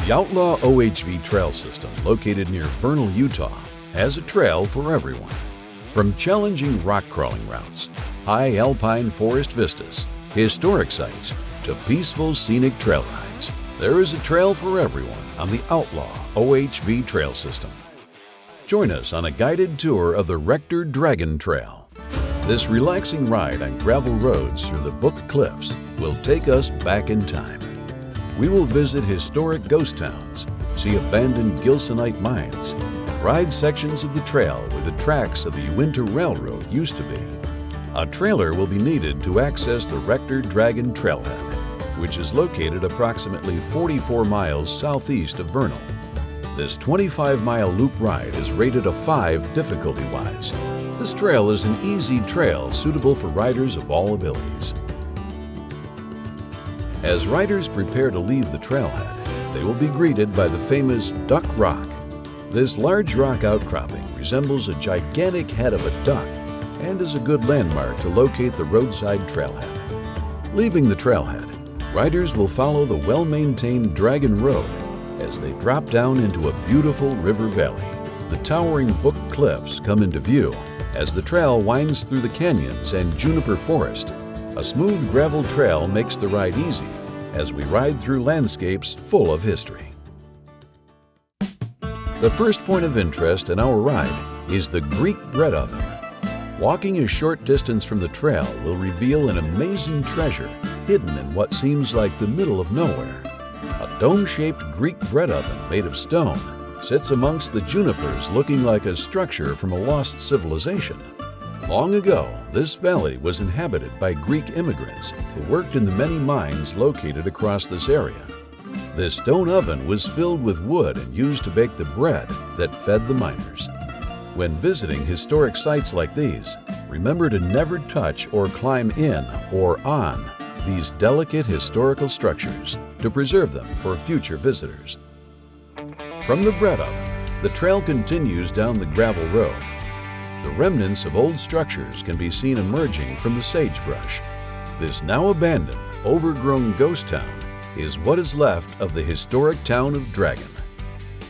The Outlaw OHV trail system, located near Vernal, Utah, has a trail for everyone. From challenging rock crawling routes, high alpine forest vistas, historic sites, to peaceful scenic trail rides, there is a trail for everyone on the Outlaw OHV trail system. Join us on a guided tour of the Rector Dragon Trail. This relaxing ride on gravel roads through the Book Cliffs will take us back in time. We will visit historic ghost towns, see abandoned gilsonite mines, and ride sections of the trail where the tracks of the Utah Railroad used to be. A trailer will be needed to access the Rector Dragon Trailhead, which is located approximately 44 miles southeast of Vernal. This 25-mile loop ride is rated a 5 difficulty-wise. This trail is an easy trail suitable for riders of all abilities. As riders prepare to leave the trailhead, they will be greeted by the famous Duck Rock. This large rock outcropping resembles a gigantic head of a duck and is a good landmark to locate the roadside trailhead. Leaving the trailhead, riders will follow the well-maintained Dragon Road as they drop down into a beautiful river valley. The towering Book Cliffs come into view as the trail winds through the canyons and juniper forest. A smooth gravel trail makes the ride easy as we ride through landscapes full of history. The first point of interest in our ride is the Greek bread oven. Walking a short distance from the trail will reveal an amazing treasure hidden in what seems like the middle of nowhere. A dome-shaped Greek bread oven made of stone sits amongst the junipers, looking like a structure from a lost civilization. Long ago, this valley was inhabited by Greek immigrants who worked in the many mines located across this area. This stone oven was filled with wood and used to bake the bread that fed the miners. When visiting historic sites like these, remember to never touch or climb in or on these delicate historical structures to preserve them for future visitors. From the bread oven, the trail continues down the gravel road. The remnants of old structures can be seen emerging from the sagebrush. This now abandoned, overgrown ghost town is what is left of the historic town of Dragon.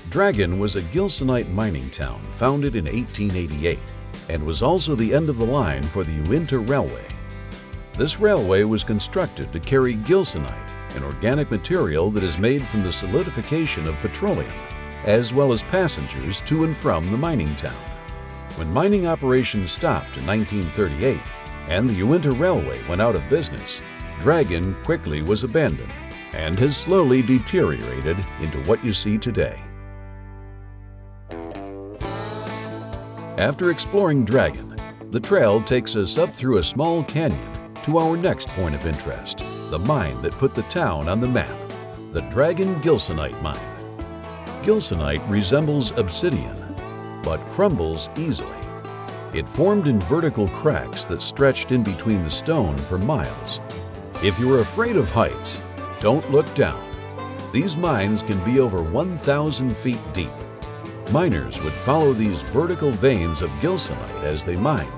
Dragon was a gilsonite mining town founded in 1888 and was also the end of the line for the Utah Railway. This railway was constructed to carry gilsonite, an organic material that is made from the solidification of petroleum, as well as passengers to and from the mining town. When mining operations stopped in 1938 and the Utah Railway went out of business, Dragon quickly was abandoned and has slowly deteriorated into what you see today. After exploring Dragon, the trail takes us up through a small canyon to our next point of interest, the mine that put the town on the map, the Dragon Gilsonite Mine. Gilsonite resembles obsidian, but crumbles easily. It formed in vertical cracks that stretched in between the stone for miles. If you're afraid of heights, don't look down. These mines can be over 1,000 feet deep. Miners would follow these vertical veins of gilsonite as they mined,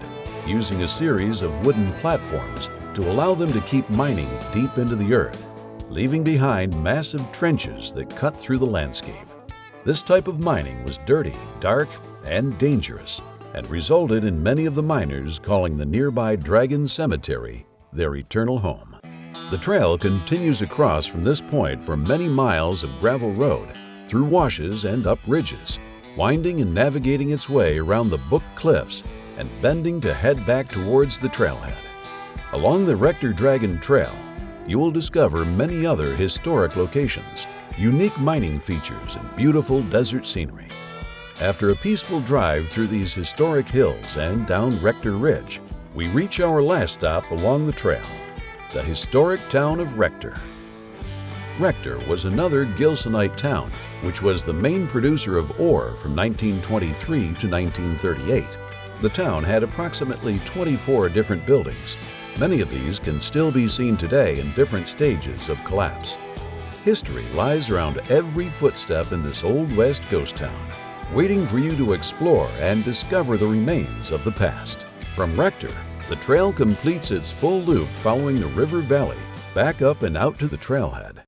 using a series of wooden platforms to allow them to keep mining deep into the earth, leaving behind massive trenches that cut through the landscape. This type of mining was dirty, dark, and dangerous, and resulted in many of the miners calling the nearby Dragon Cemetery their eternal home. The trail continues across from this point for many miles of gravel road, through washes and up ridges, winding and navigating its way around the Book Cliffs and bending to head back towards the trailhead. Along the Rector Dragon Trail, you will discover many other historic locations, unique mining features, and beautiful desert scenery. After a peaceful drive through these historic hills and down Rector Ridge, we reach our last stop along the trail, the historic town of Rector. Rector was another gilsonite town, which was the main producer of ore from 1923 to 1938. The town had approximately 24 different buildings. Many of these can still be seen today in different stages of collapse. History lies around every footstep in this Old West ghost town, waiting for you to explore and discover the remains of the past. From Rector, the trail completes its full loop following the river valley, back up and out to the trailhead.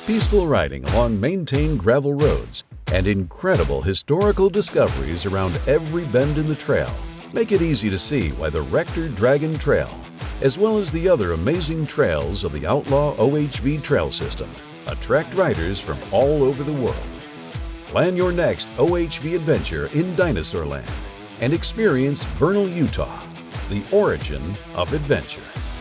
peaceful riding along maintained gravel roads, and incredible historical discoveries around every bend in the trail make it easy to see why the Rector Dragon Trail, as well as the other amazing trails of the Outlaw OHV trail system, attract riders from all over the world. Plan your next OHV adventure in Dinosaur Land and experience Vernal, Utah, the origin of adventure.